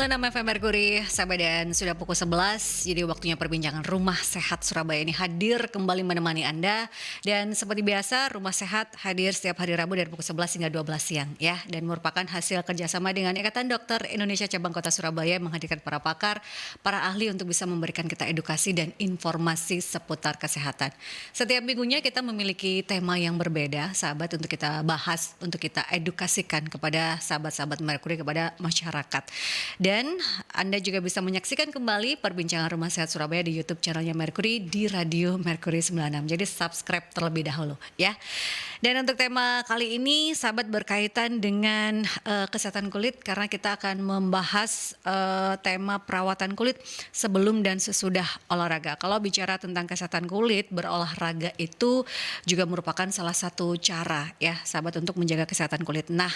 106 FM Merkuri, sahabat, dan sudah pukul 11. Jadi waktunya perbincangan Rumah Sehat Surabaya ini hadir kembali menemani Anda. Dan seperti biasa, Rumah Sehat hadir setiap hari Rabu dari pukul 11 hingga 12 siang ya. Dan merupakan hasil kerjasama dengan Ikatan Dokter Indonesia Cabang Kota Surabaya menghadirkan para pakar, para ahli untuk bisa memberikan kita edukasi dan informasi seputar kesehatan. Setiap minggunya kita memiliki tema yang berbeda, sahabat, untuk kita bahas, untuk kita edukasikan kepada sahabat-sahabat Merkuri, kepada masyarakat. Dan Anda juga bisa menyaksikan kembali perbincangan Rumah Sehat Surabaya di YouTube channelnya Merkuri di Radio Merkuri 96. Jadi subscribe terlebih dahulu ya. Dan untuk tema kali ini, sahabat, berkaitan dengan kesehatan kulit, karena kita akan membahas tema perawatan kulit sebelum dan sesudah olahraga. Kalau bicara tentang kesehatan kulit, berolahraga itu juga merupakan salah satu cara ya, sahabat, untuk menjaga kesehatan kulit. Nah,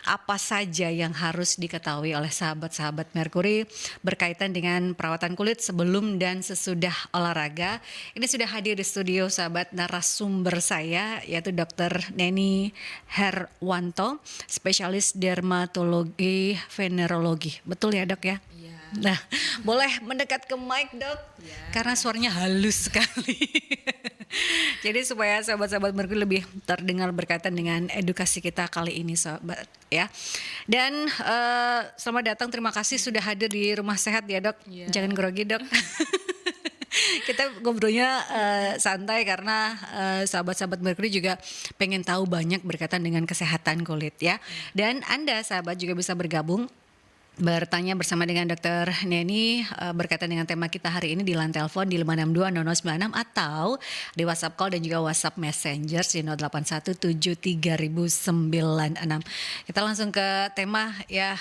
apa saja yang harus diketahui oleh sahabat-sahabat Merkuri berkaitan dengan perawatan kulit sebelum dan sesudah olahraga? Ini sudah hadir di studio, sahabat, narasumber saya, yaitu Dr. Neni Herwanto, spesialis dermatologi venerologi. Betul ya, Dok ya? Iya. Nah, boleh mendekat ke mic, Dok? Ya. Karena suaranya halus sekali. Jadi supaya sahabat-sahabat Merkuri lebih terdengar berkaitan dengan edukasi kita kali ini, sahabat ya. Dan selamat datang, terima kasih sudah hadir di Rumah Sehat ya, Dok. Ya. Jangan grogi, Dok. Kita ngobrolnya santai karena sahabat-sahabat Merkuri juga pengen tahu banyak berkaitan dengan kesehatan kulit ya. Dan Anda, sahabat, juga bisa bergabung bertanya bersama dengan Dr. Neni berkaitan dengan tema kita hari ini di line telepon di 5620096 atau di WhatsApp call dan juga WhatsApp Messenger di 08173096. Kita langsung ke tema ya,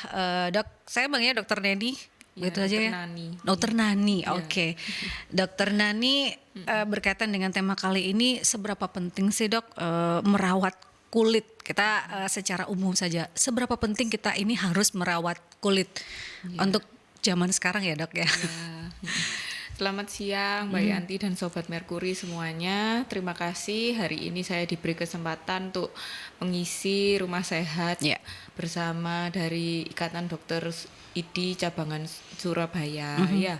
Dok. Saya panggilnya Dr. Neni. Ya, gitu aja ya. Dokter Nani, ya. Oke. Dokter Nani, berkaitan dengan tema kali ini, seberapa penting sih, Dok, merawat kulit? Kita secara umum saja, seberapa penting kita ini harus merawat kulit untuk zaman sekarang ya, Dok ya? Selamat siang Mbak Yanti dan Sobat Merkuri semuanya. Terima kasih hari ini saya diberi kesempatan untuk mengisi Rumah Sehat bersama dari Ikatan Dokter ID Cabangan Surabaya ya.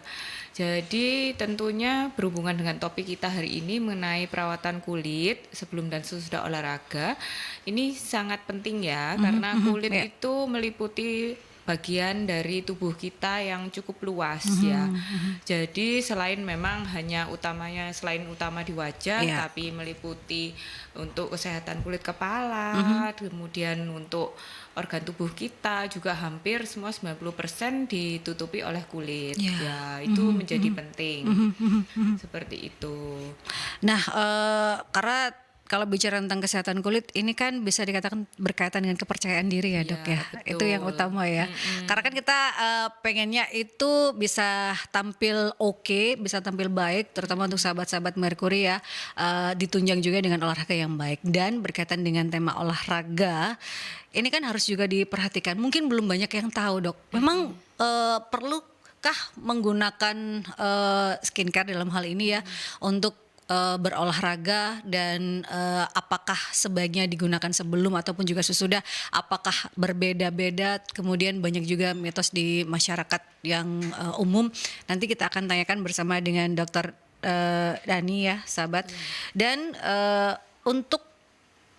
Jadi tentunya berhubungan dengan topik kita hari ini mengenai perawatan kulit sebelum dan sesudah olahraga. Ini sangat penting ya, karena kulit itu meliputi bagian dari tubuh kita yang cukup luas ya. Jadi selain memang selain utama di wajah, tapi meliputi untuk kesehatan kulit kepala, kemudian untuk organ tubuh kita juga hampir semua 90% ditutupi oleh kulit. Ya, itu menjadi penting. Seperti itu. Nah, karena kalau bicara tentang kesehatan kulit, ini kan bisa dikatakan berkaitan dengan kepercayaan diri ya, Dok ya. Betul. Itu yang utama ya. Karena kan kita pengennya itu bisa tampil oke, bisa tampil baik, terutama untuk sahabat-sahabat Merkuri ya. Ditunjang juga dengan olahraga yang baik. Dan berkaitan dengan tema olahraga, ini kan harus juga diperhatikan. Mungkin belum banyak yang tahu, Dok. Memang perlukah menggunakan skincare dalam hal ini ya, untuk berolahraga, dan apakah sebaiknya digunakan sebelum ataupun juga sesudah, apakah berbeda-beda, kemudian banyak juga mitos di masyarakat yang umum. Nanti kita akan tanyakan bersama dengan Dr. Dani ya, sahabat. Dan untuk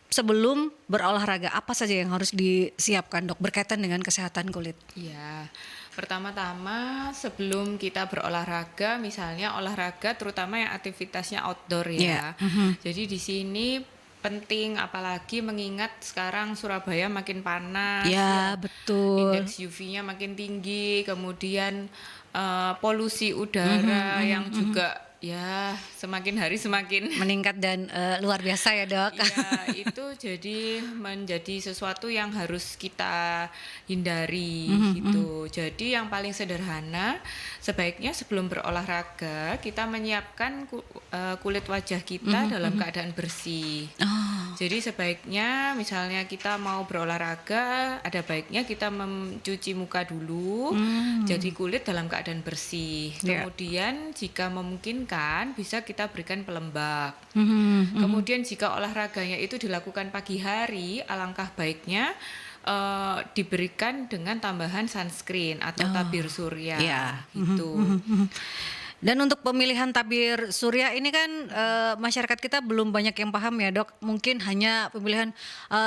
sebelum berolahraga, apa saja yang harus disiapkan, Dok, berkaitan dengan kesehatan kulit? Iya. Pertama-tama sebelum kita berolahraga, misalnya olahraga terutama yang aktivitasnya outdoor ya. Jadi di sini penting, apalagi mengingat sekarang Surabaya makin panas. Ya, betul. Indeks UV-nya makin tinggi, kemudian polusi udara yang juga ya semakin hari semakin meningkat dan luar biasa ya, Dok. Ya, itu jadi menjadi sesuatu yang harus kita hindari gitu. Jadi yang paling sederhana, sebaiknya sebelum berolahraga kita menyiapkan kulit wajah kita dalam keadaan bersih. Jadi sebaiknya misalnya kita mau berolahraga, ada baiknya kita mencuci muka dulu, jadi kulit dalam keadaan bersih. Kemudian jika memungkinkan bisa kita berikan pelembab. Kemudian jika olahraganya itu dilakukan pagi hari, alangkah baiknya diberikan dengan tambahan sunscreen atau tabir surya Iya. gitu. Dan untuk pemilihan tabir surya ini kan masyarakat kita belum banyak yang paham ya dok. Mungkin hanya pemilihan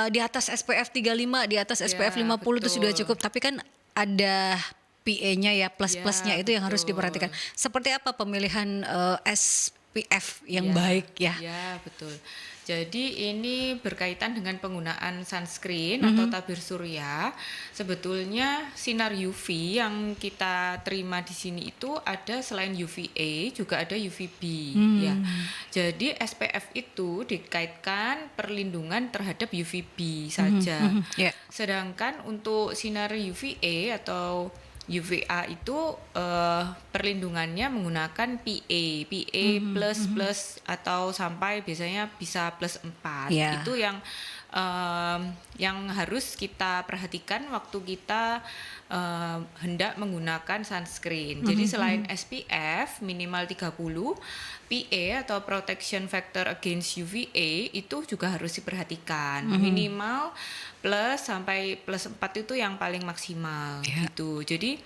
di atas SPF 35, di atas SPF Ya, 50 itu sudah betul. cukup. Tapi kan ada PA-nya ya, plus-plusnya Ya, itu yang harus diperhatikan. betul. Seperti apa pemilihan SPF yang Ya, baik ya? ya betul. Jadi ini berkaitan dengan penggunaan sunscreen atau tabir surya. Sebetulnya sinar UV yang kita terima di sini itu ada selain UVA juga ada UVB ya. Jadi SPF itu dikaitkan perlindungan terhadap UVB saja. Ya. Sedangkan untuk sinar UVA atau UVA itu perlindungannya menggunakan PA plus atau sampai biasanya bisa plus 4. Ya. Itu yang harus kita perhatikan waktu kita hendak menggunakan sunscreen. Jadi selain SPF minimal 30, PA atau protection factor against UVA itu juga harus diperhatikan. Minimal plus sampai plus 4 itu yang paling maksimal gitu. Jadi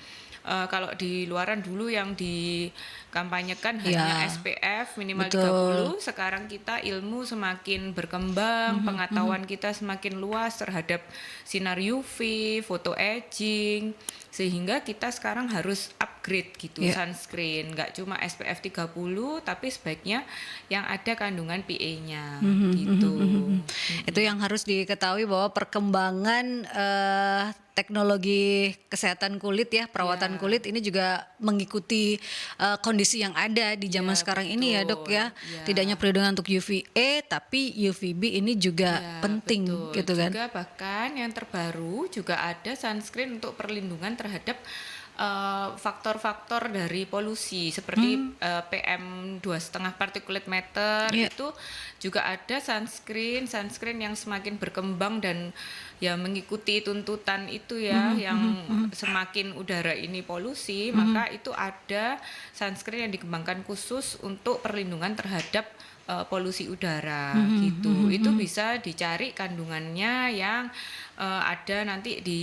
kalau di luaran dulu yang dikampanyekan hanya SPF minimal 30, sekarang kita ilmu semakin berkembang, pengetahuan kita semakin luas terhadap sinar UV, photo aging, sehingga kita sekarang harus upgrade gitu sunscreen, nggak cuma SPF 30 tapi sebaiknya yang ada kandungan PA-nya gitu. Itu yang harus diketahui bahwa perkembangan teknologi kesehatan kulit ya, perawatan kulit ini juga mengikuti kondisi yang ada di zaman sekarang ini ya dok ya. Tidak hanya perlindungan untuk UVA tapi UVB ini juga penting gitu kan. Juga bahkan yang terbaru juga ada sunscreen untuk perlindungan terhadap faktor-faktor dari polusi seperti PM2,5 particulate matter itu juga ada sunscreen yang semakin berkembang dan ya mengikuti tuntutan itu ya yang semakin udara ini polusi maka itu ada sunscreen yang dikembangkan khusus untuk perlindungan terhadap polusi udara gitu. Itu bisa dicari kandungannya yang ada nanti di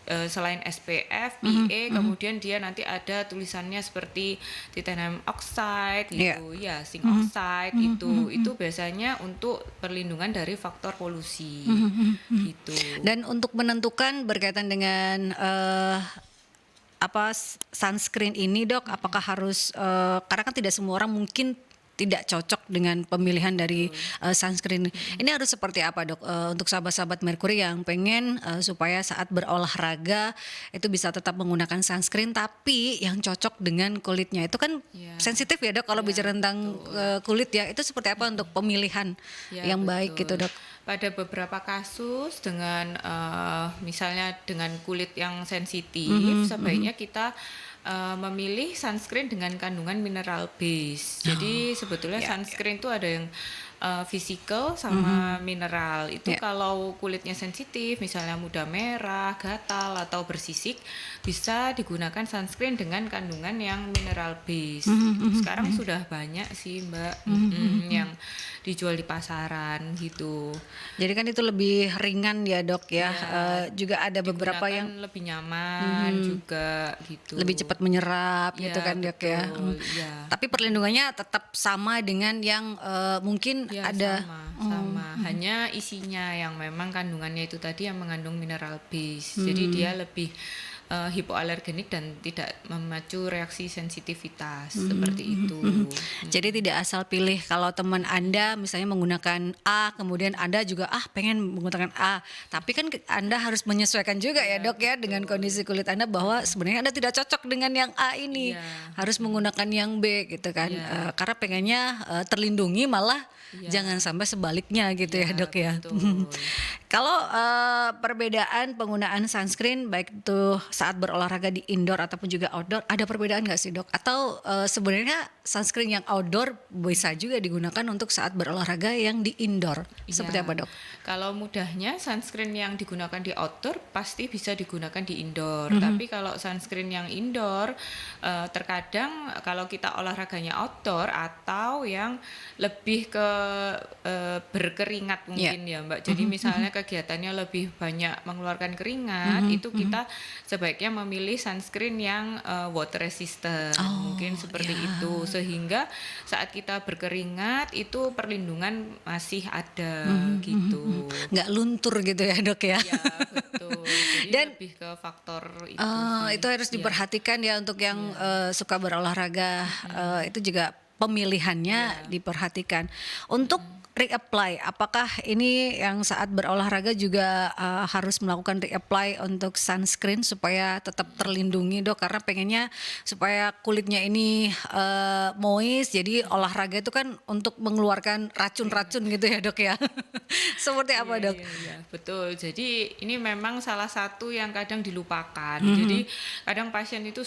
selain SPF, PA, kemudian dia nanti ada tulisannya seperti titanium oxide gitu, ya zinc oxide itu biasanya untuk perlindungan dari faktor polusi gitu. Dan untuk menentukan berkaitan dengan sunscreen ini dok, apakah harus karena kan tidak semua orang mungkin tidak cocok dengan pemilihan dari sunscreen. Ini harus seperti apa dok untuk sahabat-sahabat Merkuri yang pengen supaya saat berolahraga itu bisa tetap menggunakan sunscreen tapi yang cocok dengan kulitnya. Itu kan sensitif ya dok kalau bicara tentang kulit ya. Itu seperti apa untuk pemilihan yang baik gitu dok? Pada beberapa kasus dengan misalnya dengan kulit yang sensitif sebaiknya kita memilih sunscreen dengan kandungan mineral base. Jadi sebetulnya sunscreen itu ada yang physical sama mineral. Itu kalau kulitnya sensitif, misalnya mudah merah, gatal atau bersisik, bisa digunakan sunscreen dengan kandungan yang mineral base. Sekarang sudah banyak sih Mbak yang dijual di pasaran gitu. Jadi kan itu lebih ringan ya dok ya. Juga ada beberapa yang lebih nyaman juga gitu. Lebih cepat menyerap gitu kan dok ya. Tapi perlindungannya tetap sama dengan yang mungkin ada sama. Hanya isinya yang memang kandungannya itu tadi yang mengandung mineral base. Jadi dia lebih hipoalergenik dan tidak memacu reaksi sensitivitas seperti itu. Jadi tidak asal pilih kalau teman Anda misalnya menggunakan A, kemudian Anda juga pengen menggunakan A. Tapi kan Anda harus menyesuaikan juga ya dok ya dengan kondisi kulit Anda bahwa sebenarnya Anda tidak cocok dengan yang A ini. Harus menggunakan yang B gitu kan. Karena pengennya terlindungi malah jangan sampai sebaliknya gitu ya dok ya. Kalau perbedaan penggunaan sunscreen baik itu saat berolahraga di indoor ataupun juga outdoor, ada perbedaan nggak sih dok? Atau sebenarnya sunscreen yang outdoor bisa juga digunakan untuk saat berolahraga yang di indoor? Seperti apa dok? Kalau mudahnya sunscreen yang digunakan di outdoor pasti bisa digunakan di indoor. Tapi kalau sunscreen yang indoor terkadang kalau kita olahraganya outdoor atau yang lebih ke berkeringat mungkin ya Mbak. Jadi misalnya kegiatannya lebih banyak mengeluarkan keringat, itu kita sebaiknya memilih sunscreen yang water resistant, mungkin Oh, seperti ya. itu. Sehingga saat kita berkeringat itu perlindungan masih ada gitu. Nggak luntur gitu ya dok ya. Ya, betul. Jadi Dan lebih ke faktor itu sih. itu harus Ya, diperhatikan ya untuk yang ya, suka berolahraga, itu juga pemilihannya ya. diperhatikan. Untuk reapply, apakah ini yang saat berolahraga juga harus melakukan reapply untuk sunscreen supaya tetap terlindungi dok? Karena pengennya supaya kulitnya ini moist, jadi olahraga itu kan untuk mengeluarkan racun-racun gitu ya dok ya. Seperti apa Iya, dok? iya, iya, betul. Jadi ini memang salah satu yang kadang dilupakan. Jadi kadang pasien itu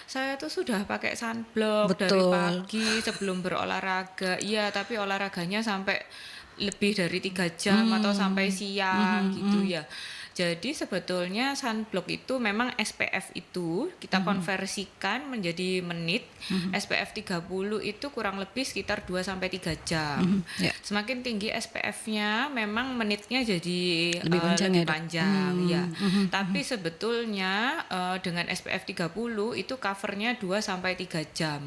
saya tuh sudah pakai sunblock dari Betul. pagi sebelum berolahraga. Iya, tapi olahraganya sampai lebih dari 3 jam atau sampai siang gitu ya. Jadi sebetulnya sunblock itu memang SPF itu kita konversikan menjadi menit. SPF 30 itu kurang lebih sekitar 2 sampai 3 jam. Ya. Semakin tinggi SPF-nya memang menitnya jadi Lebih panjang lebih ya dok? panjang ya. Tapi sebetulnya dengan SPF 30 itu covernya 2 sampai 3 jam.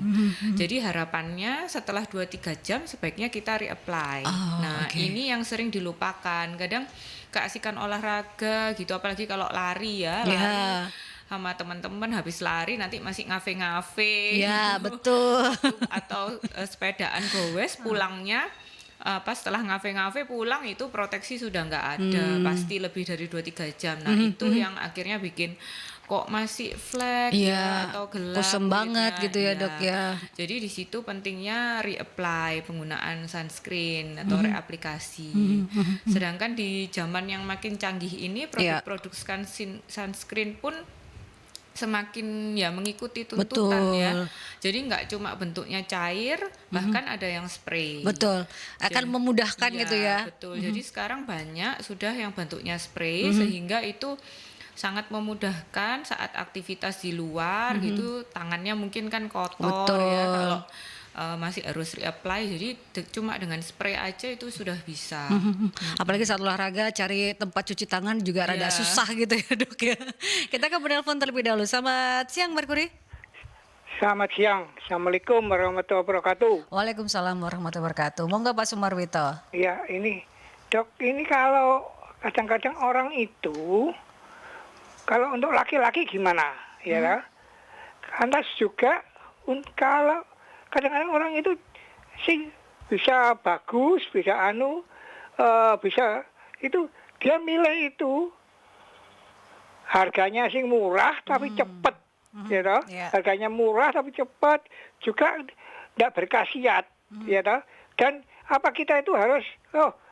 Jadi harapannya setelah 2-3 jam sebaiknya kita reapply. Oh, Nah, oke. ini yang sering dilupakan. Kadang keasikan olahraga gitu, apalagi kalau lari ya, lari Ya, sama teman-teman habis lari nanti masih ngafe-ngafe ya gitu. betul. Atau sepedaan gowes pulangnya pas setelah ngafe-ngafe pulang itu proteksi sudah nggak ada, pasti lebih dari 2-3 jam. Nah, itu yang akhirnya bikin kok masih flek ya Iya, atau gelap kusem banget kulitnya. gitu ya dok Iya. ya. Jadi di situ pentingnya reapply penggunaan sunscreen atau reaplikasi. Sedangkan di zaman yang makin canggih ini Iya, produk-produk sunscreen pun semakin ya mengikuti tuntutan ya. betul, Jadi nggak cuma bentuknya cair, bahkan ada yang spray. betul. Akan memudahkan gitu Iya, ya. betul. Jadi sekarang banyak sudah yang bentuknya spray sehingga itu sangat memudahkan saat aktivitas di luar gitu, tangannya mungkin kan kotor ya Betul. kalau masih harus reapply. Jadi cuma dengan spray aja itu sudah bisa. Apalagi saat olahraga cari tempat cuci tangan juga rada Iya. susah gitu ya dok ya. Kita ke penelpon terlebih dahulu. Selamat siang Merkuri. Selamat siang. Assalamualaikum warahmatullahi wabarakatuh. Waalaikumsalam warahmatullahi wabarakatuh. Monggo Pak Sumarwito. Ya, ini dok, ini kalau kadang-kadang orang itu, kalau untuk laki-laki gimana? Ya, kan? Karena juga kalau kadang-kadang orang itu sih bisa bagus, bisa bisa itu dia milih itu harganya sih murah tapi cepet, ya toh. Ya. Harganya murah tapi cepat, juga tidak berkhasiat, ya toh. Dan apa kita itu harus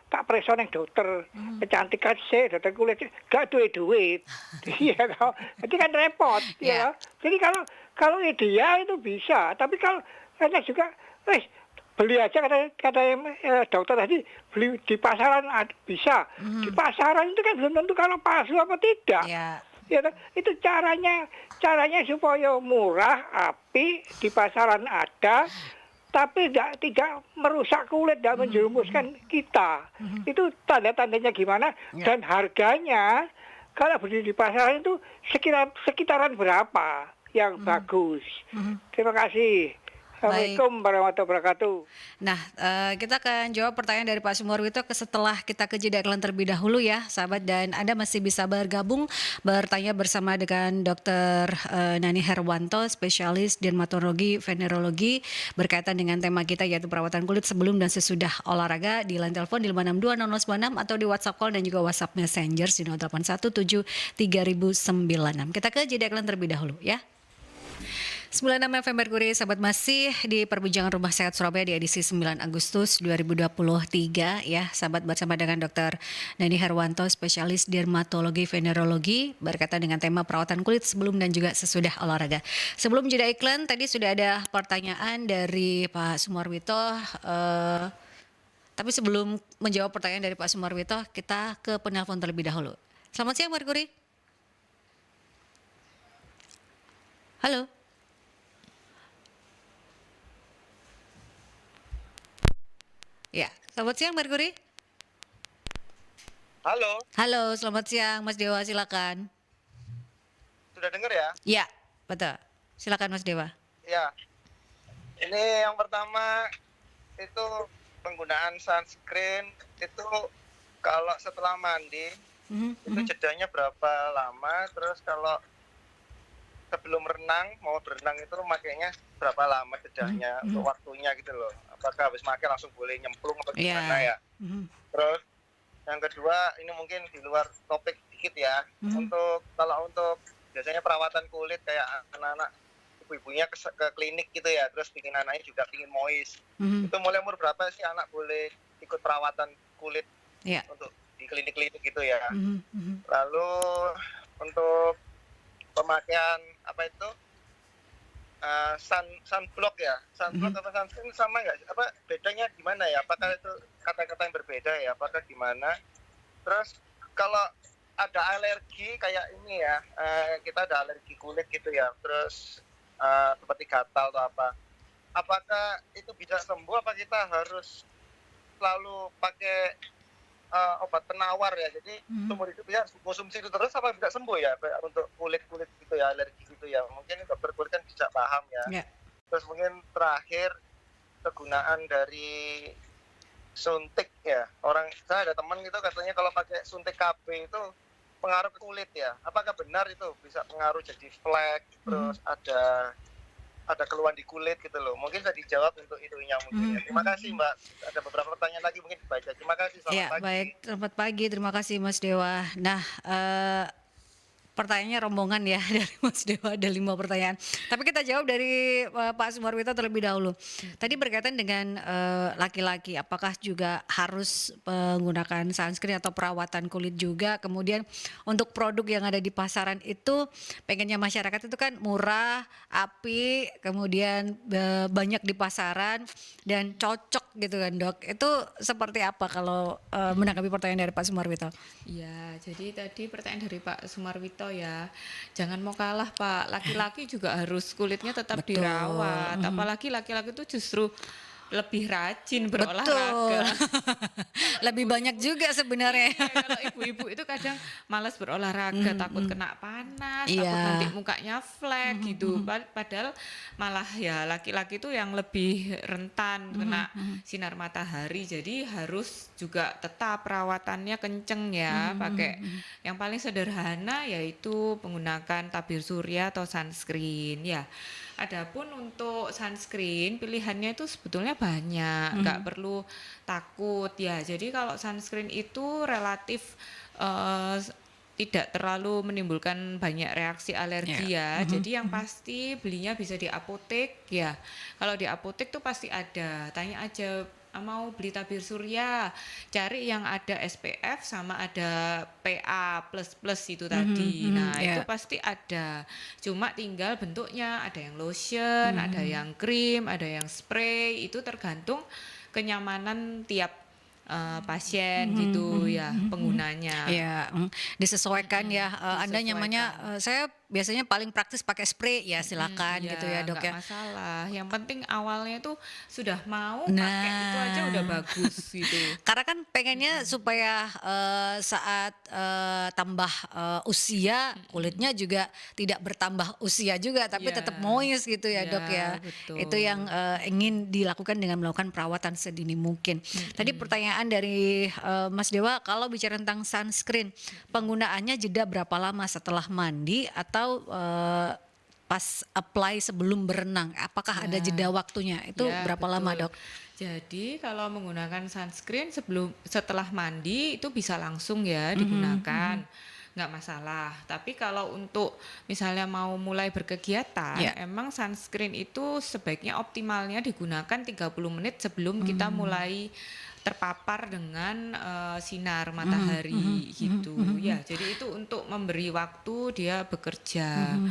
tak preso neng dokter kecantikan sih, dokter kulit gak duit, iya toh. Jadi kan repot, Ya. ya toh. Jadi kalau ideal itu bisa, tapi kalau karena juga beli aja kata dokter tadi, beli di pasaran bisa. Di pasaran itu kan belum tentu kalau palsu apa tidak. Ya. Ya, itu caranya supaya murah, api di pasaran ada, tapi tidak merusak kulit, tidak menjerumuskan kita. Itu tanda-tandanya gimana? Ya. Dan harganya kalau beli di pasaran itu sekitaran berapa yang bagus? Terima kasih. Assalamualaikum warahmatullahi wabarakatuh. Nah, kita akan jawab pertanyaan dari Pak Sumarwito setelah kita ke jeda iklan terlebih dahulu ya, sahabat. Dan Anda masih bisa bergabung, bertanya bersama dengan Dr. Nani Herwanto, spesialis dermatologi venerologi, berkaitan dengan tema kita yaitu perawatan kulit sebelum dan sesudah olahraga di line telepon di 5620096 atau di WhatsApp call dan juga WhatsApp Messenger di 08173096. Kita ke jeda iklan terlebih dahulu ya. 96 FM Merkuri, sahabat, masih di perbincangan Rumah Sehat Surabaya di edisi 9 Agustus 2023 ya, sahabat, bersama dengan Dr. Nani Herwanto, spesialis dermatologi venerologi, berkaitan dengan tema perawatan kulit sebelum dan juga sesudah olahraga. Sebelum jeda iklan, tadi sudah ada pertanyaan dari Pak Sumarwito, tapi sebelum menjawab pertanyaan dari Pak Sumarwito, kita ke penelpon terlebih dahulu. Selamat siang Merkuri. Halo. Ya, selamat siang Merkuri. Halo, Halo, selamat siang Mas Dewa, silakan. sudah dengar ya? Iya, betul. Silakan Mas Dewa. Ya, ini yang pertama itu penggunaan sunscreen itu kalau setelah mandi Mhm, itu mhm. jedanya berapa lama, terus kalau sebelum renang mau berenang itu makainya berapa lama Mhm, jedanya mhm. untuk waktunya gitu loh. Apakah habis pakai langsung boleh nyemplung atau gimana Iya. ya? Mhm, Terus yang kedua ini mungkin di luar topik dikit ya. mhm, Kalau untuk biasanya perawatan kulit kayak anak-anak ibu-ibunya ke klinik gitu ya, terus bikin anaknya juga pingin moist. mhm. Itu mulai umur berapa sih anak boleh ikut perawatan kulit Iya. untuk di klinik-klinik gitu ya? Mhm, mhm, Lalu untuk pemakaian apa itu sunblock ya, sunblock mhm. apa sunscreen sama nggak? Apa bedanya gimana ya? Apakah itu kata-kata yang berbeda ya? Apakah gimana? Terus kalau ada alergi kayak ini ya, kita ada alergi kulit gitu ya, terus seperti gatal atau apa. Apakah itu bisa sembuh? Apa kita harus selalu pakai obat penawar ya? Jadi Mhm. seumur hidup ya konsumsi itu terus apa bisa sembuh ya kayak untuk kulit-kulit gitu ya, alergi gitu ya? Mungkin dokter kulit kan bisa paham ya. Ya. Terus mungkin terakhir kegunaan dari suntik ya, saya ada teman gitu katanya kalau pakai suntik KB itu pengaruh ke kulit ya, apakah benar itu bisa pengaruh jadi flek, Mhm, terus ada keluhan di kulit gitu loh, mungkin bisa dijawab untuk itunya mungkin ya. mhm, Terima mhm, kasih mhm. Mbak, ada beberapa pertanyaan lagi mungkin dibaca. Terima kasih, selamat Ya, pagi. baik. Selamat pagi. Terima kasih Mas Dewa. Nah, pertanyaannya rombongan ya dari Mas Dewa ada 5 pertanyaan. Tapi kita jawab dari Pak Sumarwito terlebih dahulu. Tadi berkaitan dengan laki-laki, apakah juga harus menggunakan sunscreen atau perawatan kulit juga? Kemudian untuk produk yang ada di pasaran itu pengennya masyarakat itu kan murah, api, kemudian banyak di pasaran dan cocok gitu kan Dok. Itu seperti apa kalau menanggapi pertanyaan dari Pak Sumarwito? Ya, jadi tadi pertanyaan dari Pak Sumarwito ya, jangan mau kalah Pak, laki-laki juga harus kulitnya tetap Betul. dirawat, Mhm. apalagi laki-laki itu justru lebih rajin Betul. berolahraga. Kalau Lebih banyak ibu-ibu, juga sebenarnya. iya, kalau ibu-ibu itu kadang malas berolahraga, Mhm, takut mhm. kena panas, takut nanti Iya. mukanya flek Mhm, gitu. mhm. Padahal malah ya laki-laki itu yang lebih rentan Mhm, kena mhm. sinar matahari. Jadi harus juga tetap perawatannya kenceng ya, Mhm, pakai mhm, mhm. yang paling sederhana yaitu menggunakan tabir surya atau sunscreen ya. Adapun untuk sunscreen pilihannya itu sebetulnya banyak, nggak Mhm. perlu takut ya. Jadi kalau sunscreen itu relatif tidak terlalu menimbulkan banyak reaksi Iya. alergi ya. Mhm, Jadi yang mhm. pasti belinya bisa di apotek ya. Kalau di apotek tuh pasti ada. Tanya aja, "Ah, mau beli tabir surya, cari yang ada SPF sama ada PA plus plus itu Mhm, tadi. mhm. Nah, itu Iya. pasti ada. Cuma tinggal bentuknya, ada yang lotion, ada Mhm. yang krim, ada yang spray, itu tergantung kenyamanan tiap pasien Mhm, gitu mhm, ya mhm, mhm. penggunanya. Iya, disesuaikan ya, Anda nyamannya, Disesuaikan. saya biasanya paling praktis pakai spray, ya silakan gitu ya Iya, Dok nggak ya. masalah. Yang penting awalnya tuh sudah mau pakai itu aja udah Nah, bagus gitu. karena kan pengennya supaya, saat, tambah, usia, kulitnya juga tidak bertambah usia juga, tapi Iya, tetap moist gitu ya, iya Dok, ya. Itu yang, betul. ingin dilakukan dengan melakukan perawatan sedini mungkin. Tadi Mm-mm. pertanyaan dari, Mas Dewa, kalau bicara tentang sunscreen, penggunaannya jeda berapa lama setelah mandi atau, pas apply sebelum berenang? Apakah ada Ya, jeda waktunya? Itu ya berapa lama, betul. Dok? Jadi kalau menggunakan sunscreen setelah mandi itu bisa langsung ya Mhm, mhm. digunakan, nggak masalah. Tapi kalau untuk misalnya mau mulai berkegiatan, Ya. emang sunscreen itu sebaiknya optimalnya digunakan 30 menit sebelum kita Mmm. mulai terpapar dengan sinar Mhm, mhm, matahari mhm, mhm, gitu. mhm. Ya, jadi itu untuk memberi waktu dia bekerja Mhm.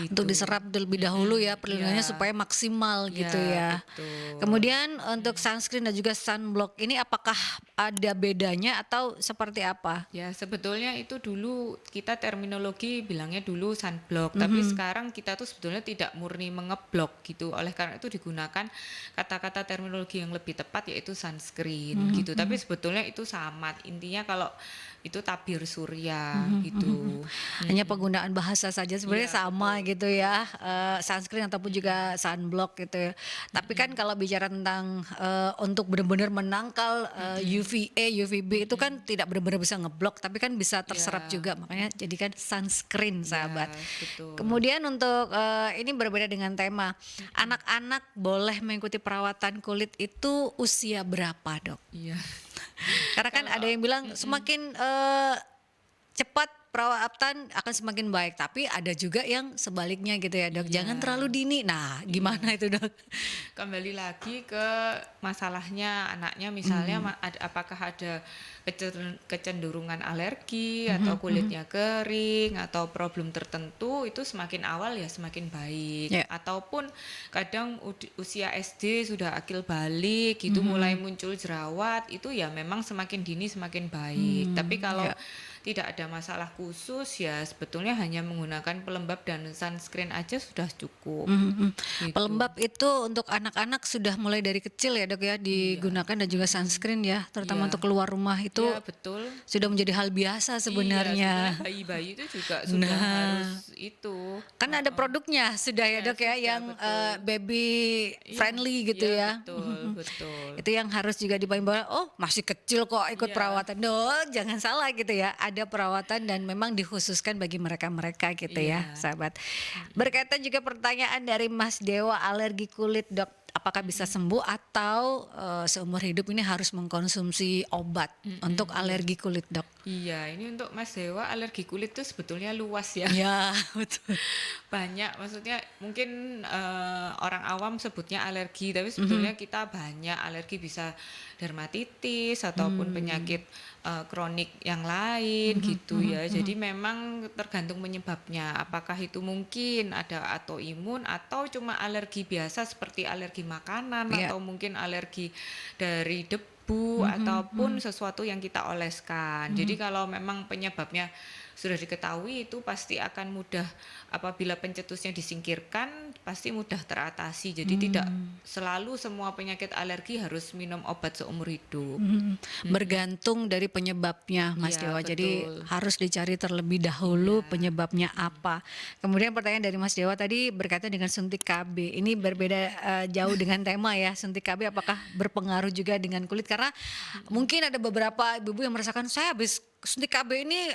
Untuk gitu. diserap terlebih dahulu ya perlindungannya Ya, supaya maksimal gitu ya ya. betul. Kemudian untuk sunscreen dan juga sunblock ini apakah ada bedanya atau seperti apa? Ya, sebetulnya itu dulu kita terminologi bilangnya dulu sunblock, tapi Mhm, sekarang kita tuh sebetulnya tidak murni mengeblok gitu. Oleh karena itu digunakan kata-kata terminologi yang lebih tepat yaitu sunscreen mhm, gitu. Tapi mhm, sebetulnya itu sama. Intinya kalau itu tabir surya gitu. Hanya penggunaan bahasa saja sebenarnya Iya, sama gitu ya, sunscreen ataupun juga sunblock gitu ya. Tapi kan kalau bicara tentang untuk benar-benar menangkal UVA, UVB itu kan tidak benar-benar bisa ngeblok, tapi kan bisa terserap Iya. juga, makanya jadikan sunscreen sahabat. betul. Kemudian untuk ini berbeda dengan tema, anak-anak boleh mengikuti perawatan kulit itu usia berapa dok? Iya. Karena kan ada yang bilang semakin cepat perawatan akan semakin baik, tapi ada juga yang sebaliknya gitu ya dok. Jangan Iya. terlalu dini. Nah, gimana itu dok? Kembali lagi ke masalahnya anaknya, misalnya apakah ada kecenderungan alergi atau kulitnya kering atau problem tertentu, itu semakin awal ya semakin baik. Ya. Ataupun kadang usia SD sudah akil balik gitu mulai muncul jerawat, itu ya memang semakin dini semakin baik. Tapi kalau ya. tidak ada masalah khusus ya sebetulnya hanya menggunakan pelembab dan sunscreen aja sudah cukup. Gitu. Pelembab itu untuk anak-anak sudah mulai dari kecil ya dok ya digunakan, dan juga sunscreen ya, terutama Iya. untuk keluar rumah itu Iya, betul. sudah menjadi hal biasa Iya, sebenarnya. sebenarnya bayi-bayi itu juga sudah Nah. harus itu. Kan ada produknya sudah ya Iya, dok ya, sudah, yang betul. baby Iya, friendly gitu iya, ya. Betul, betul. Itu yang harus juga dipahami bahwa oh masih kecil kok ikut Iya. perawatan. Dok, jangan salah gitu ya. Ada perawatan dan memang dikhususkan bagi mereka-mereka gitu ya, Iya. sahabat. Berkaitan juga pertanyaan dari Mas Dewa, alergi kulit, Dok. Apakah bisa sembuh atau seumur hidup ini harus mengkonsumsi obat untuk alergi kulit, Dok? Iya, ini untuk Mas Dewa alergi kulit itu sebetulnya luas ya. Ya, betul. Banyak, maksudnya mungkin orang awam sebutnya alergi, tapi sebetulnya kita banyak alergi, bisa dermatitis ataupun penyakit kronik yang lain gitu ya. Jadi memang tergantung penyebabnya, apakah itu mungkin ada autoimun atau cuma alergi biasa seperti alergi makanan Iya. atau mungkin alergi dari debu ataupun sesuatu yang kita oleskan. Jadi kalau memang penyebabnya sudah diketahui, itu pasti akan mudah, apabila pencetusnya disingkirkan pasti mudah teratasi. Jadi tidak selalu semua penyakit alergi harus minum obat seumur hidup. Bergantung dari penyebabnya, Mas Iya, Dewa. Jadi betul. harus dicari terlebih dahulu penyebabnya apa. Kemudian pertanyaan dari Mas Dewa tadi berkaitan dengan suntik KB. Ini berbeda jauh dengan tema ya. Suntik KB apakah berpengaruh juga dengan kulit? Karena mungkin ada beberapa ibu-ibu yang merasakan saya habis suntik KB ini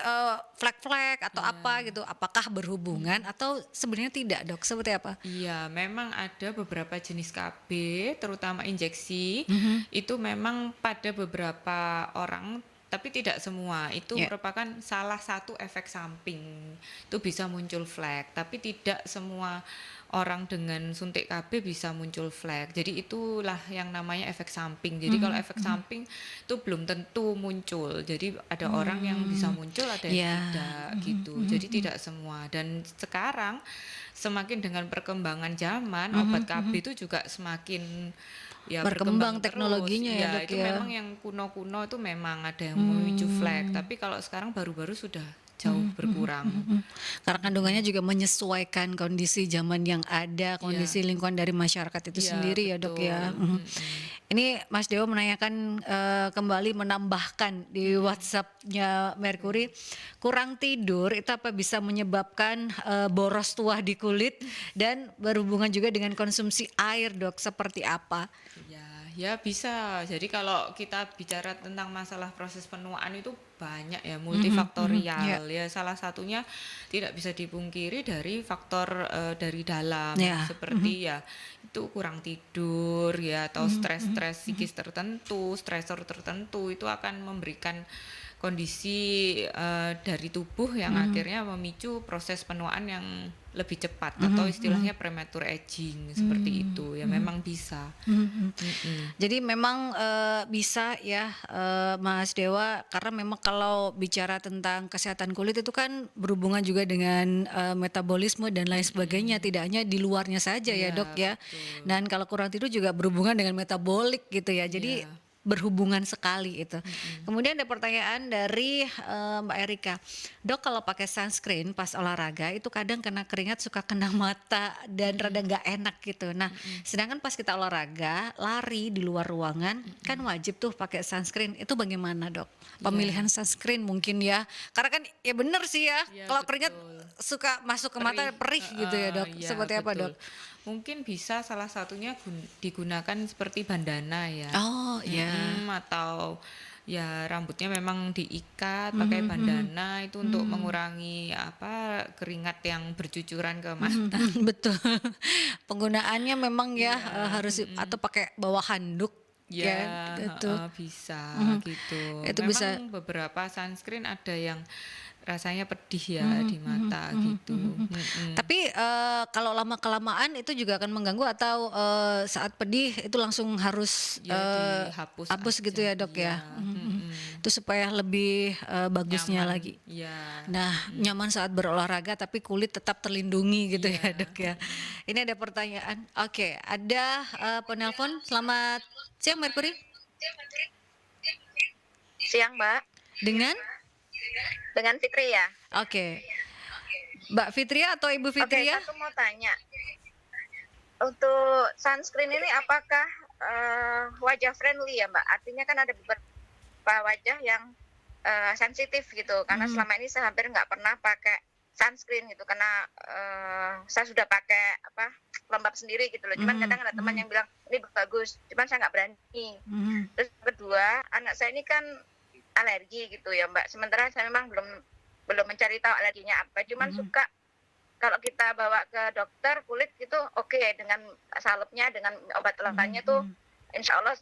flek-flek atau apa gitu. Apakah berhubungan atau sebenarnya tidak, Dok? Seperti apa? Iya, memang ada beberapa jenis KB, terutama injeksi, itu memang pada beberapa orang, tapi tidak semua. Itu Ya. merupakan salah satu efek samping. Itu bisa muncul flek, tapi tidak semua orang dengan suntik KB bisa muncul flek. Jadi itulah yang namanya efek samping. Jadi kalau efek samping itu belum tentu muncul. Jadi ada orang yang bisa muncul, ada yang Ya. tidak gitu. Jadi tidak semua. Dan sekarang semakin dengan perkembangan zaman, obat KB itu juga semakin ya Berkembang terus. teknologinya ya, Dok, itu ya. memang yang kuno-kuno itu memang ada yang memicu flek. Tapi kalau sekarang baru-baru sudah jauh berkurang. Karena kandungannya juga menyesuaikan kondisi zaman yang ada, kondisi lingkungan dari masyarakat itu Iya, sendiri ya, Dok ya. betul. Ini Mas Dewa menanyakan kembali, menambahkan di WhatsApp-nya Mercury, kurang tidur itu apa bisa menyebabkan boros tuah di kulit, dan berhubungan juga dengan konsumsi air, Dok, seperti apa? Ya bisa. Jadi kalau kita bicara tentang masalah proses penuaan itu banyak ya, multifaktorial ya. Salah satunya tidak bisa dipungkiri dari faktor dari dalam, Ya. seperti ya itu kurang tidur ya, atau stres-stres psikis tertentu, stresor tertentu itu akan memberikan kondisi dari tubuh yang akhirnya memicu proses penuaan yang lebih cepat, atau istilahnya premature aging seperti itu ya. Memang bisa. Jadi memang bisa ya, Mas Dewa, karena memang kalau bicara tentang kesehatan kulit itu kan berhubungan juga dengan metabolisme dan lain sebagainya, tidak hanya di luarnya saja ya, Iya, Dok ya. betul. Dan kalau kurang tidur juga berhubungan dengan metabolik gitu ya. Jadi Iya. berhubungan sekali itu. Kemudian ada pertanyaan dari Mbak Erika. Dok, kalau pakai sunscreen pas olahraga itu kadang kena keringat suka kena mata dan rada nggak enak gitu. Nah, sedangkan pas kita olahraga, lari di luar ruangan kan wajib tuh pakai sunscreen. Itu bagaimana, Dok? Pemilihan sunscreen mungkin ya. Karena kan ya bener sih ya. Iya, Kalau keringat betul. suka masuk ke mata perih gitu ya, Dok. Iya, Seperti apa, betul. Dok? Mungkin bisa salah satunya digunakan seperti bandana ya. Oh, iya. Atau ya rambutnya memang diikat pakai bandana itu untuk mengurangi apa keringat yang bercucuran ke mata. Betul. Penggunaannya memang ya harus atau pakai bawa handuk Ya, ya gitu. bisa gitu. Itu Memang bisa. beberapa sunscreen ada yang rasanya pedih ya di mata gitu. Tapi kalau lama kelamaan itu juga akan mengganggu atau saat pedih itu langsung harus Ya, dihapus hapus gitu aja. ya, Dok ya. Iya, Itu supaya lebih bagusnya nyaman. lagi. Ya. Nah, nyaman saat berolahraga tapi kulit tetap terlindungi gitu ya, Dok ya. Ini ada pertanyaan. Oke, ada penelpon. Selamat siang, Mercury. Siang, Mbak. Dengan Fitri ya. Oke. Mbak Fitria atau Ibu Oke, Fitria? aku mau tanya. Untuk sunscreen ini apakah wajah friendly ya, Mbak? Artinya kan ada beberapa wajah yang sensitif gitu. Karena selama ini saya hampir nggak pernah pakai sunscreen gitu. Karena saya sudah pakai pelembab sendiri gitu loh. Cuman kadang ada teman yang bilang ini bagus. Cuman saya nggak berani. Terus kedua, anak saya ini kan alergi gitu ya, Mbak. Sementara saya memang belum mencari tahu alerginya apa. Cuman suka kalau kita bawa ke dokter kulit gitu oke, dengan salepnya, dengan obat olahannya tuh insya Allah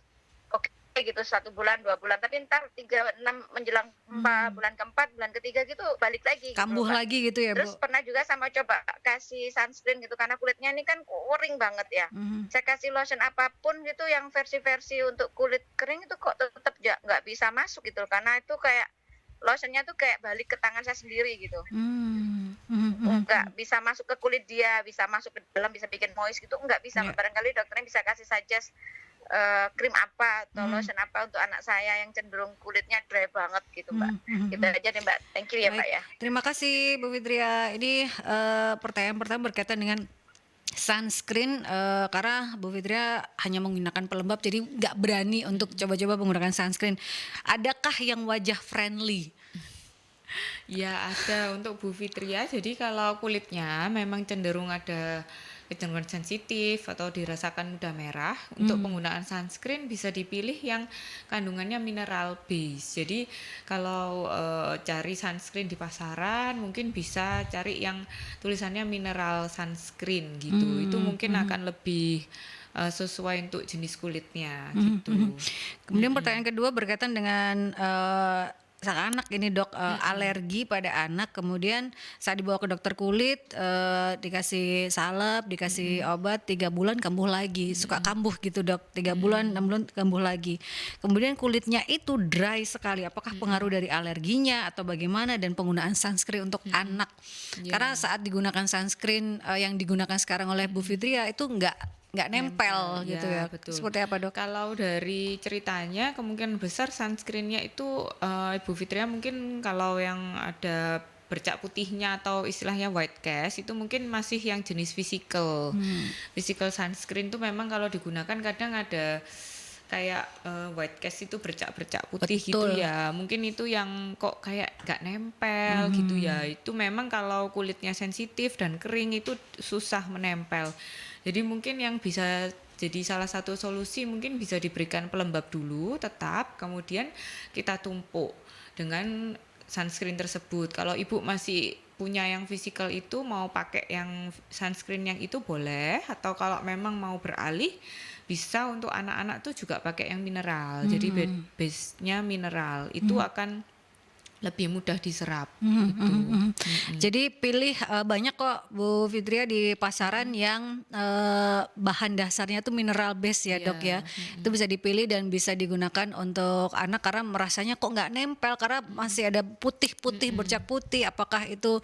oke gitu 1 bulan 2 bulan. Tapi ntar 3-6 menjelang 4 bulan keempat, bulan ketiga gitu balik lagi. Kambuh gitu, Mbak. lagi gitu ya, Bu? Terus pernah juga sama coba kasih sunscreen gitu karena kulitnya ini kan kering banget ya. Saya kasih lotion apapun gitu yang versi-versi untuk kulit kering itu kok tetap nggak bisa masuk gitu karena itu kayak lotionnya tuh kayak balik ke tangan saya sendiri gitu. Nggak bisa masuk ke kulit dia, bisa masuk ke dalam, bisa bikin moist gitu nggak bisa. Barangkali dokternya bisa kasih suggest krim apa atau lotion apa untuk anak saya yang cenderung kulitnya dry banget gitu, Mbak. Gitu aja deh, Mbak. Thank you ya, Baik. Mbak ya. Terima kasih Bu Fitria. Ini pertanyaan pertama berkaitan dengan sunscreen karena Bu Fitria hanya menggunakan pelembab jadi nggak berani untuk coba-coba menggunakan sunscreen. Adakah yang wajah friendly? Ya ada untuk Bu Fitria. Jadi kalau kulitnya memang cenderung ada kecenderungan sensitif atau dirasakan mudah merah, untuk penggunaan sunscreen bisa dipilih yang kandungannya mineral base. Jadi kalau cari sunscreen di pasaran mungkin bisa cari yang tulisannya mineral sunscreen gitu. Itu mungkin akan lebih sesuai untuk jenis kulitnya gitu. Kemudian pertanyaan kedua berkaitan dengan sang anak ini, Dok, alergi pada anak, kemudian saat dibawa ke dokter kulit dikasih salep, dikasih obat 3 bulan kambuh lagi, suka kambuh gitu, Dok, 3 bulan 6 bulan kambuh lagi, kemudian kulitnya itu dry sekali. Apakah pengaruh dari alerginya atau bagaimana, dan penggunaan sunscreen untuk anak karena saat digunakan sunscreen yang digunakan sekarang oleh Bu Fitria itu nggak nempel gitu ya. Betul. Seperti apa, Dok? Kalau dari ceritanya kemungkinan besar sunscreennya itu Ibu Fitria mungkin kalau yang ada bercak putihnya atau istilahnya white cast itu mungkin masih yang jenis physical. Physical sunscreen itu memang kalau digunakan kadang ada kayak white cast itu bercak-bercak putih. Betul. Gitu ya. Mungkin itu yang kok kayak nggak nempel gitu ya. Itu memang kalau kulitnya sensitif dan kering itu susah menempel. Jadi mungkin yang bisa jadi salah satu solusi mungkin bisa diberikan pelembab dulu tetap, kemudian kita tumpuk dengan sunscreen tersebut. Kalau ibu masih punya yang physical itu mau pakai yang sunscreen yang itu boleh, atau kalau memang mau beralih bisa untuk anak-anak tuh juga pakai yang mineral. Jadi base-nya mineral itu akan lebih mudah diserap gitu. Jadi pilih banyak kok Bu Fitria di pasaran yang bahan dasarnya tuh mineral base ya, Dok ya. Itu bisa dipilih dan bisa digunakan untuk anak karena merasanya kok nggak nempel karena masih ada putih-putih bercak putih. Apakah itu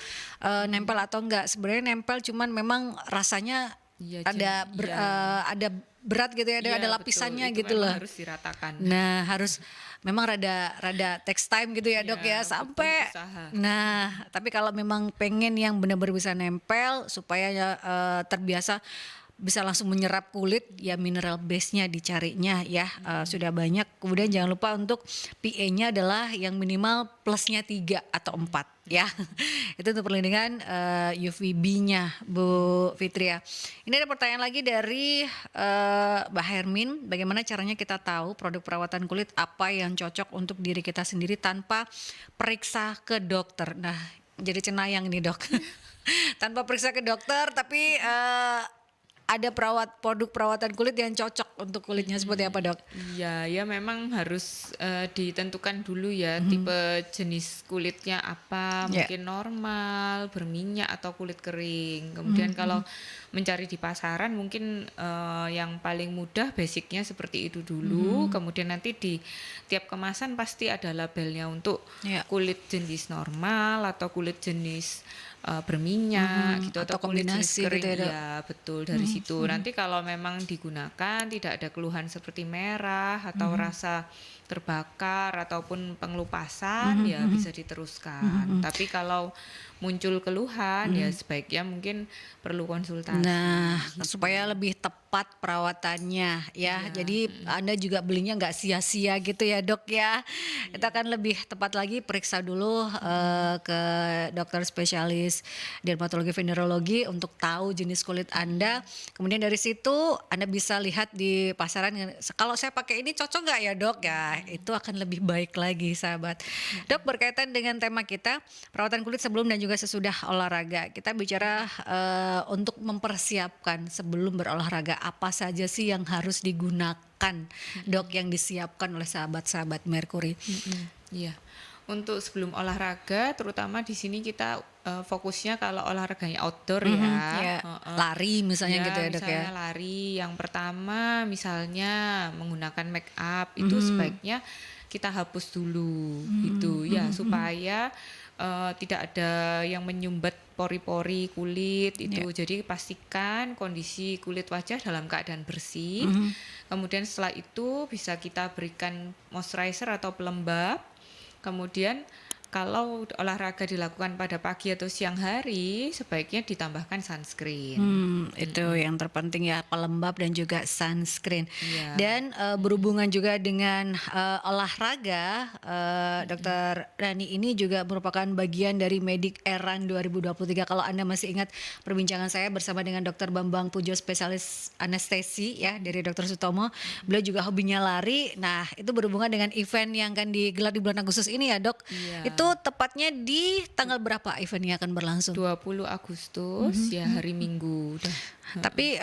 nempel atau enggak? Sebenarnya nempel, cuman memang rasanya Iya, ada berat gitu ya, ada Iya, lapisannya betul. Itu gitu memang loh. harus diratakan. Nah, harus memang rada text time gitu ya, Dok ya, Iya, sampai butuh usaha. nah, tapi kalau memang pengen yang benar-benar bisa nempel supaya terbiasa bisa langsung menyerap kulit, ya mineral base-nya dicarinya ya. Sudah banyak. Kemudian jangan lupa untuk PA-nya adalah yang minimal plusnya 3 atau 4 ya. Itu untuk perlindungan UVB-nya Bu Fitria. Ini ada pertanyaan lagi dari Mbak Hermin, bagaimana caranya kita tahu produk perawatan kulit apa yang cocok untuk diri kita sendiri tanpa periksa ke dokter. Nah, jadi cenayang nih, Dok. Tanpa periksa ke dokter tapi ada produk perawatan kulit yang cocok untuk kulitnya seperti apa, Dok? Iya, ya memang harus ditentukan dulu ya tipe jenis kulitnya apa, Ya. mungkin normal, berminyak atau kulit kering. Kemudian kalau mencari di pasaran mungkin yang paling mudah basicnya seperti itu dulu. Kemudian nanti di tiap kemasan pasti ada labelnya untuk Ya. kulit jenis normal atau kulit jenis berminyak gitu Atau atau kulit jenis kombinasi kering. gitu ya, Dok? Ya, betul dari situ. Nanti kalau memang digunakan tidak ada keluhan seperti merah atau rasa terbakar ataupun pengelupasan ya bisa diteruskan. Tapi kalau muncul keluhan ya sebaiknya mungkin perlu konsultasi. Nah, supaya lebih tepat perawatannya ya. Jadi Anda juga belinya nggak sia-sia gitu ya, Dok ya. Kita akan lebih tepat lagi periksa dulu ke dokter spesialis dermatologi venerologi untuk tahu jenis kulit Anda. Kemudian dari situ Anda bisa lihat di pasaran, kalau saya pakai ini cocok nggak ya, Dok? Ya, itu akan lebih baik lagi, sahabat. Dok, berkaitan dengan tema kita, perawatan kulit sebelum dan juga sesudah olahraga. Kita bicara untuk mempersiapkan sebelum berolahraga, apa saja sih yang harus digunakan, Dok, yang disiapkan oleh sahabat-sahabat Merkuri? Iya. Untuk sebelum olahraga, terutama di sini kita fokusnya kalau olahraganya outdoor ya. Ya, lari misalnya gitu ya, Dok ya. Misalnya lari, yang pertama misalnya menggunakan make up itu sebaiknya kita hapus dulu gitu ya, supaya tidak ada yang menyumbat pori-pori kulit itu. Jadi pastikan kondisi kulit wajah dalam keadaan bersih. Kemudian setelah itu bisa kita berikan moisturizer atau pelembab. Kemudian kalau olahraga dilakukan pada pagi atau siang hari, sebaiknya ditambahkan sunscreen. Itu yang terpenting ya, pelembab dan juga sunscreen. Iya. Dan berhubungan juga dengan olahraga, Dr. Rani ini juga merupakan bagian dari Medik Eran 2023. Kalau Anda masih ingat perbincangan saya bersama dengan Dr. Bambang Pujo, spesialis anestesi ya dari Dr. Sutomo. Beliau juga hobinya lari. Nah, itu berhubungan dengan event yang akan digelar di bulan Agustus ini ya, Dok. Iya. Itu tepatnya di tanggal berapa eventnya akan berlangsung? 20 Agustus ya, hari Minggu. Tapi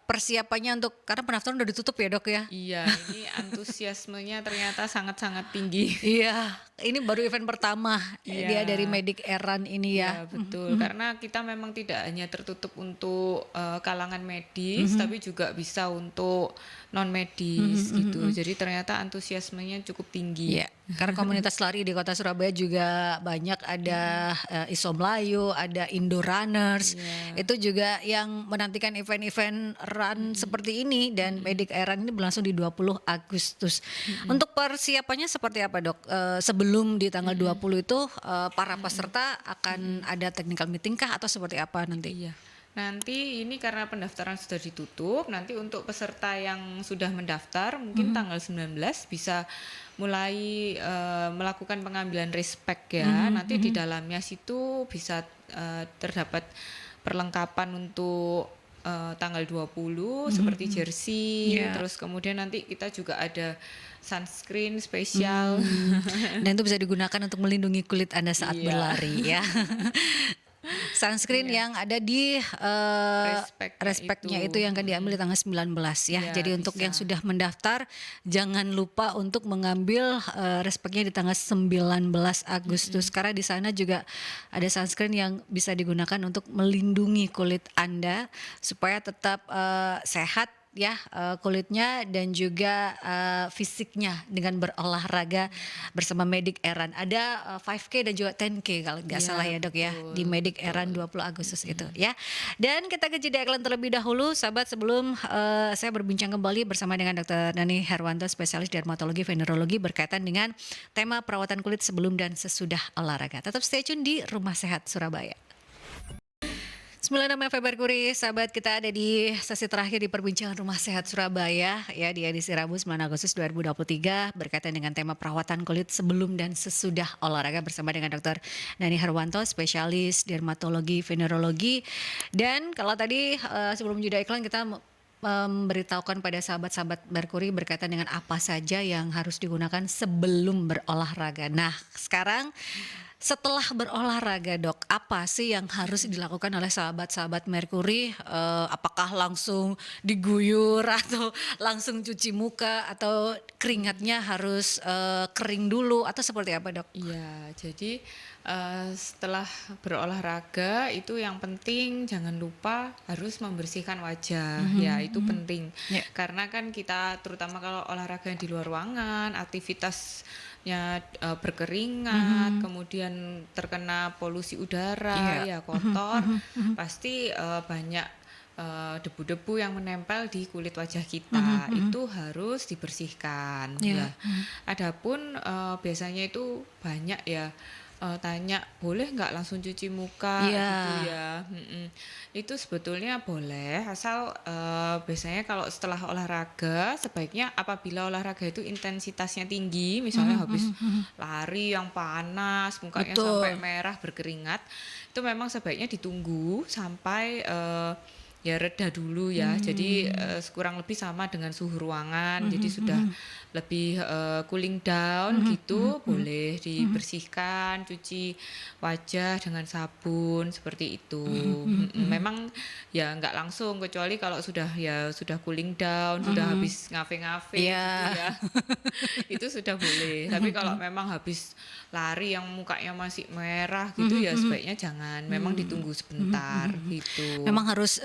persiapannya untuk, karena pendaftaran udah ditutup ya, Dok ya? Iya, ini antusiasmenya ternyata sangat-sangat tinggi. Iya, ini baru event pertama dia Iya. dari Medik Eran ini Ya, ya. betul. Karena kita memang tidak hanya tertutup untuk kalangan medis, tapi juga bisa untuk non medis gitu. Jadi ternyata antusiasmenya cukup tinggi. Iya, karena komunitas lari di Kota Surabaya juga banyak, ada Iso Melayu, ada Indo Runners. Itu juga yang menantikan event-event run seperti ini, dan Medik Eran ini berlangsung di 20 Agustus. Untuk persiapannya seperti apa, Dok? Sebelum di tanggal 20 itu para peserta akan ada technical meeting kah atau seperti apa nanti? Iya. Nanti ini karena pendaftaran sudah ditutup, nanti untuk peserta yang sudah mendaftar mungkin tanggal 19 bisa mulai melakukan pengambilan respect ya. Nanti di dalamnya situ bisa terdapat perlengkapan untuk tanggal 20 seperti jersey, terus kemudian nanti kita juga ada sunscreen spesial. Dan itu bisa digunakan untuk melindungi kulit Anda saat berlari ya. Sunscreen yang ada di respectnya itu yang akan diambil di tanggal 19 ya. Ya, Jadi untuk bisa. yang sudah mendaftar jangan lupa untuk mengambil respectnya di tanggal 19 Agustus karena di sana juga ada sunscreen yang bisa digunakan untuk melindungi kulit Anda supaya tetap sehat ya kulitnya dan juga fisiknya dengan berolahraga bersama Medic Eran. Ada 5K dan juga 10K kalau nggak salah ya Dok ya, di Medic Eran 20 Agustus itu ya. Dan kita ke jeda iklan terlebih dahulu sahabat, sebelum saya berbincang kembali bersama dengan Dr. Nani Herwanto, spesialis dermatologi venerologi berkaitan dengan tema perawatan kulit sebelum dan sesudah olahraga. Tetap stay tune di Rumah Sehat Surabaya. 96 FM Merkuri, sahabat, kita ada di sesi terakhir di perbincangan Rumah Sehat Surabaya ya, di edisi Rabu 9 Agustus 2023 berkaitan dengan tema perawatan kulit sebelum dan sesudah olahraga bersama dengan Dr. Nani Herwanto, spesialis dermatologi venerologi. Dan kalau tadi sebelum jeda iklan kita memberitahukan pada sahabat-sahabat Merkuri berkaitan dengan apa saja yang harus digunakan sebelum berolahraga. Nah, sekarang setelah berolahraga Dok, apa sih yang harus dilakukan oleh sahabat-sahabat Merkuri? Apakah langsung diguyur atau langsung cuci muka atau keringatnya harus kering dulu atau seperti apa Dok? Iya, jadi setelah berolahraga itu yang penting jangan lupa harus membersihkan wajah, ya itu penting. Karena kan kita terutama kalau olahraga di luar ruangan, aktivitasnya berkeringat, kemudian terkena polusi udara, ya kotor, pasti banyak debu-debu yang menempel di kulit wajah kita, itu harus dibersihkan. Ya. Adapun biasanya itu banyak ya tanya boleh nggak langsung cuci muka gitu ya. Itu sebetulnya boleh asal biasanya kalau setelah olahraga sebaiknya apabila olahraga itu intensitasnya tinggi, misalnya habis lari yang panas mukanya sampai merah berkeringat, itu memang sebaiknya ditunggu sampai ya reda dulu ya. Jadi kurang lebih sama dengan suhu ruangan, jadi sudah lebih cooling down gitu, boleh dibersihkan, cuci wajah dengan sabun seperti itu. Memang ya nggak langsung, kecuali kalau sudah cooling down, sudah habis ngafe-ngafe gitu ya. Itu sudah boleh. Tapi kalau memang habis lari yang mukanya masih merah gitu ya sebaiknya jangan, memang ditunggu sebentar gitu. Memang harus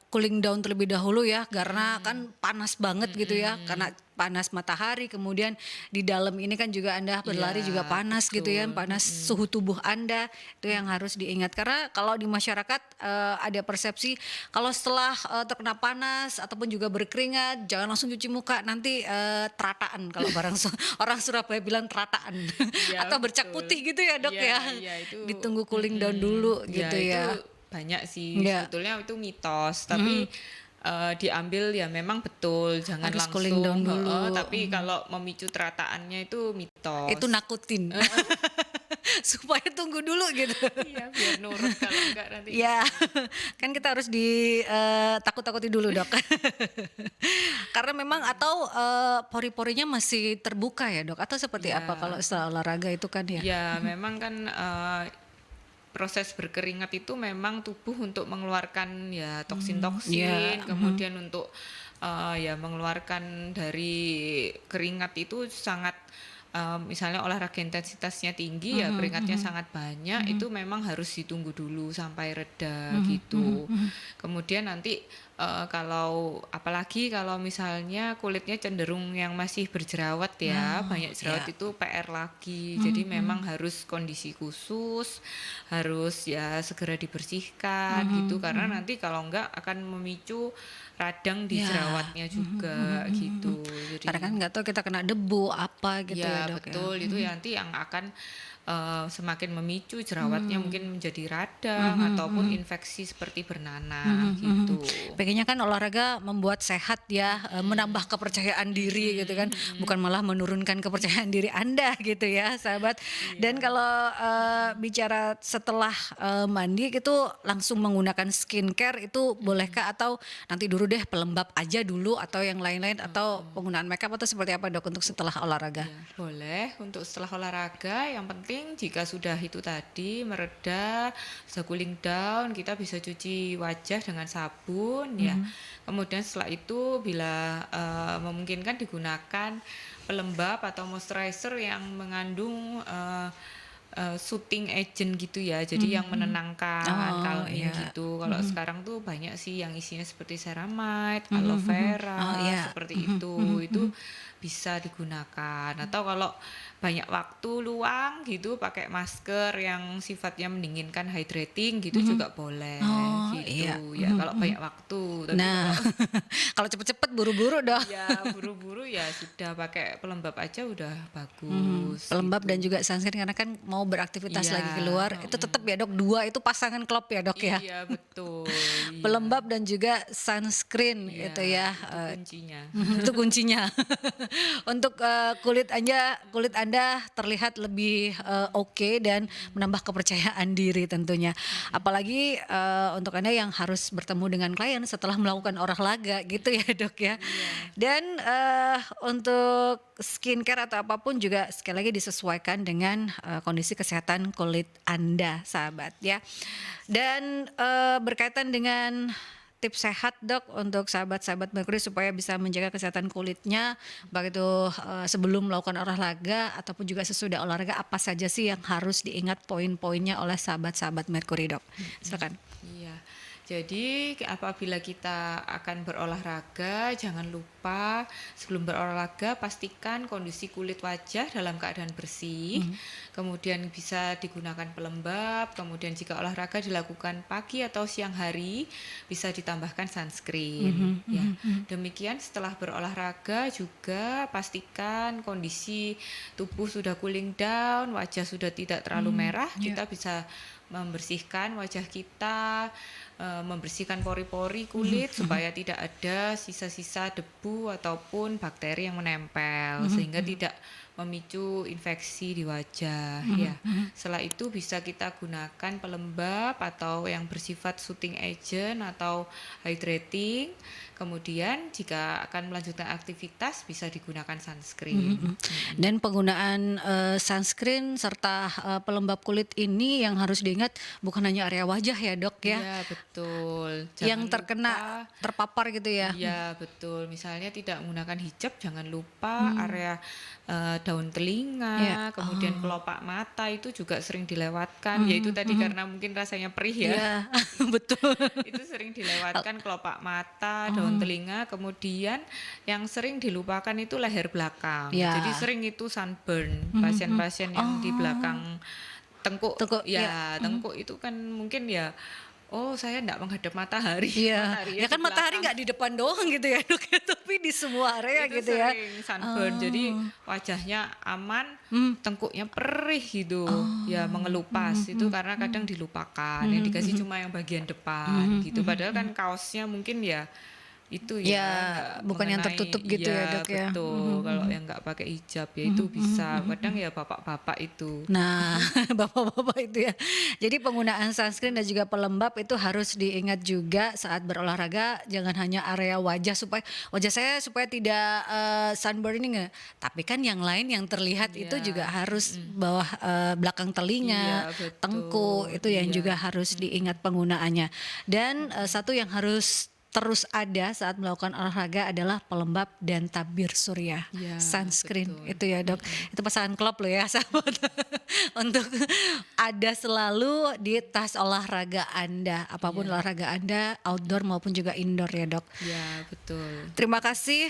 cooling down terlebih dahulu ya, karena kan panas banget gitu ya, karena panas matahari, kemudian di dalam ini kan juga Anda berlari juga panas gitu ya, panas suhu tubuh Anda, itu yang harus diingat. Karena kalau di masyarakat ada persepsi kalau setelah terkena panas ataupun juga berkeringat jangan langsung cuci muka, nanti terataan, kalau orang Surabaya bilang terataan atau bercak putih gitu ya Dok ya, ditunggu cooling down dulu gitu ya. Itu banyak sih sebetulnya itu mitos, tapi diambil ya memang betul, jangan harus langsung cooling down dulu. Tapi kalau memicu terataannya itu mitos. Itu nakutin. Supaya tunggu dulu gitu. Iya, biar nurut, kalau enggak nanti. Ya, kan kita harus takut-takuti dulu Dok. Karena memang atau pori-porinya masih terbuka ya Dok, atau seperti apa kalau setelah olahraga itu kan ya? Ya, memang kan proses berkeringat itu memang tubuh untuk mengeluarkan ya toksin-toksin, kemudian untuk ya mengeluarkan dari keringat itu sangat misalnya olahraga intensitasnya tinggi ya keringatnya sangat banyak, itu memang harus ditunggu dulu sampai reda gitu. Kemudian nanti kalau apalagi kalau misalnya kulitnya cenderung yang masih berjerawat ya, banyak jerawat itu PR lagi. Jadi memang harus kondisi khusus, harus ya segera dibersihkan gitu, karena nanti kalau enggak akan memicu radang di jerawatnya juga gitu. Jadi, karena kan nggak tahu kita kena debu apa gitu ya Dok. Betul, itu nanti yang akan semakin memicu jerawatnya mungkin menjadi radang ataupun infeksi seperti bernanah gitu. Pengennya kan olahraga membuat sehat ya, menambah kepercayaan diri gitu kan, bukan malah menurunkan kepercayaan diri Anda gitu ya sahabat. Dan kalau bicara setelah mandi gitu langsung menggunakan skincare itu bolehkah, atau nanti dulu deh pelembab aja dulu, atau yang lain-lain, atau penggunaan makeup atau seperti apa Dok untuk setelah olahraga? Ya, boleh untuk setelah olahraga, yang penting jika sudah itu tadi mereda, sudah cooling down, kita bisa cuci wajah dengan sabun ya. Kemudian setelah itu bila memungkinkan digunakan pelembab atau moisturizer yang mengandung soothing agent gitu ya, jadi yang menenangkan, calming iya. gitu. Kalau sekarang tuh banyak sih yang isinya seperti ceramide, aloe vera, iya. seperti itu bisa digunakan. Atau kalau banyak waktu luang gitu, pakai masker yang sifatnya mendinginkan, hydrating gitu juga boleh gitu. iya. Ya kalau banyak waktu. Tapi Nah, kalau cepet-cepet buru-buru dong. ya buru-buru ya sudah pakai pelembab aja udah bagus. Pelembab gitu. dan juga sunscreen karena kan mau beraktivitas Iya, lagi keluar itu tetap ya dok, dua itu pasangan klop ya dok ya. Iya betul. Iya. Pelembab dan juga sunscreen Iya, itu ya. itu kuncinya. Itu kuncinya. Untuk kulit Anda terlihat lebih oke dan menambah kepercayaan diri tentunya. Apalagi untuk Anda yang harus bertemu dengan klien setelah melakukan olahraga gitu ya dok ya. Dan untuk skincare atau apapun juga sekali lagi disesuaikan dengan kondisi kesehatan kulit Anda sahabat ya. Dan berkaitan dengan tips sehat dok untuk sahabat-sahabat Merkuri supaya bisa menjaga kesehatan kulitnya baik itu sebelum melakukan olahraga ataupun juga sesudah olahraga, apa saja sih yang harus diingat poin-poinnya oleh sahabat-sahabat Merkuri dok? Silakan. Iya. Jadi apabila kita akan berolahraga, jangan lupa sebelum berolahraga pastikan kondisi kulit wajah dalam keadaan bersih. Kemudian bisa digunakan pelembab. Kemudian jika olahraga dilakukan pagi atau siang hari, bisa ditambahkan sunscreen. Ya. Demikian setelah berolahraga juga pastikan kondisi tubuh sudah cooling down, wajah sudah tidak terlalu merah. Kita bisa membersihkan wajah kita, membersihkan pori-pori kulit supaya tidak ada sisa-sisa debu ataupun bakteri yang menempel sehingga tidak memicu infeksi di wajah ya. Setelah itu bisa kita gunakan pelembab atau yang bersifat soothing agent atau hydrating. Kemudian jika akan melanjutkan aktivitas bisa digunakan sunscreen. Dan penggunaan sunscreen serta pelembab kulit ini yang harus diingat bukan hanya area wajah ya dok ya. Iya betul. Yang Jangan terkena terpapar gitu ya. Iya betul. Misalnya tidak menggunakan hijab, jangan lupa area daun telinga, Iya. kemudian kelopak mata itu juga sering dilewatkan. Yaitu tadi karena mungkin rasanya perih ya. Iya, betul. Itu sering dilewatkan kelopak mata, daun telinga, kemudian yang sering dilupakan itu leher belakang. Ya. Jadi sering itu sunburn, pasien-pasien yang di belakang tengkuk, Tengkuk, ya tengkuk itu kan mungkin ya, oh saya enggak menghadap matahari. Iya, Mataharinya ya kan di matahari belakang. nggak di depan doang gitu ya dok, tapi di semua area Itu gitu ya. sering sunburn, jadi wajahnya aman, tengkuknya perih gitu, ya mengelupas itu karena kadang dilupakan, yang dikasih cuma yang bagian depan gitu, padahal kan kaosnya mungkin ya itu Ya, nggak bukan yang mengenai- tertutup gitu ya, Dok, ya. betul. Kalau yang nggak pakai hijab ya itu bisa, kadang ya bapak-bapak itu. Nah, bapak-bapak itu ya. Jadi penggunaan sunscreen dan juga pelembab itu harus diingat juga saat berolahraga. Jangan hanya area wajah supaya wajah saya supaya tidak sunburning ya. Tapi kan yang lain yang terlihat itu Iya. juga harus bawah belakang telinga, Iya, betul. tengkuk itu yang Iya. juga harus diingat penggunaannya. Dan satu yang harus terus ada saat melakukan olahraga adalah pelembab dan tabir surya, Ya, sunscreen betul. itu ya dok. Itu pasangan klop loh ya sahabat. Untuk ada selalu di tas olahraga Anda, apapun olahraga Anda, outdoor maupun juga indoor ya dok. Ya betul. Terima kasih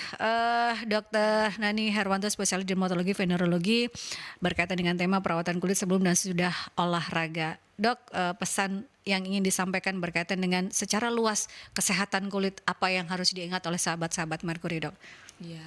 Dr. Nani Herwanto, spesialis dermatologi venerologi berkaitan dengan tema perawatan kulit sebelum dan sudah olahraga. Dok, pesan yang ingin disampaikan berkaitan dengan secara luas kesehatan kulit apa yang harus diingat oleh sahabat-sahabat Merkuri dok? Ya,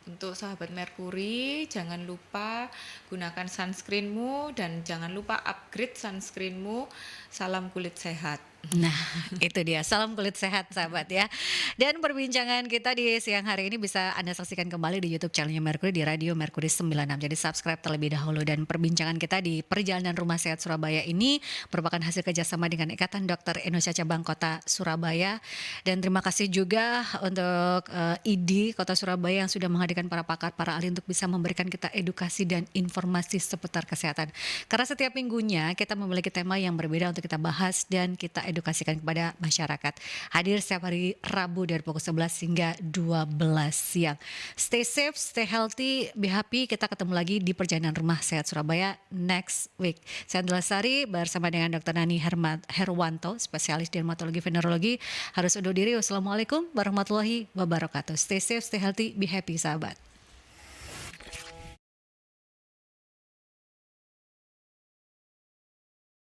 untuk sahabat Merkuri jangan lupa gunakan sunscreenmu dan jangan lupa upgrade sunscreenmu. Salam kulit sehat. Nah, itu dia. Salam kulit sehat sahabat ya. Dan perbincangan kita di siang hari ini bisa Anda saksikan kembali di YouTube channelnya Merkuri di Radio Merkuri 96. Jadi subscribe terlebih dahulu. Dan perbincangan kita di Perjalanan Rumah Sehat Surabaya ini merupakan hasil kerjasama dengan Ikatan Dokter Indonesia Cabang Kota Surabaya. Dan terima kasih juga untuk ID Kota Surabaya yang sudah menghadirkan para pakar, para ahli untuk bisa memberikan kita edukasi dan informasi seputar kesehatan. Karena setiap minggunya kita memiliki tema yang berbeda untuk kita bahas dan kita edukasikan kepada masyarakat. Hadir setiap hari Rabu dari pukul 11 hingga 12 siang. Stay safe, stay healthy, be happy. Kita ketemu lagi di Perjalanan Rumah Sehat Surabaya next week. Saya Andela Sari bersama dengan Dr. Nani Herwanto, spesialis dermatologi venerologi. Harus undur diri. Wassalamualaikum warahmatullahi wabarakatuh. Stay safe, stay healthy, be happy sahabat.